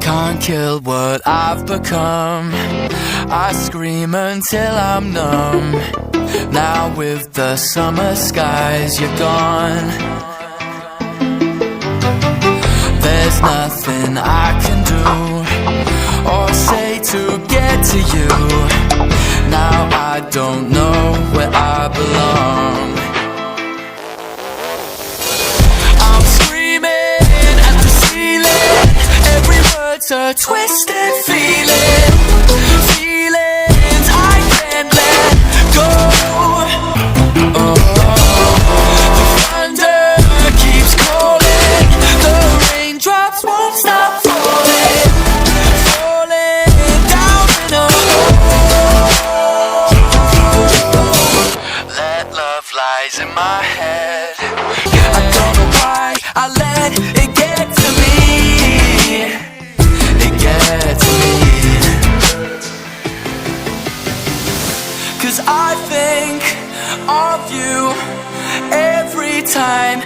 Can't kill what I've become. I scream until I'm numb. Now with the summer skies, you're gone. There's nothing I can do or say to get to you. Now I don't know where I belong. I'm screaming at the ceiling. Every word's a twisted feeling. Feelings I can't let go. Oh, the thunder keeps calling. The raindrops won't stop falling. Falling down in a hole. That love lies in my head. I don't know why I let it get to me. It gets me. 'Cause I think of you every time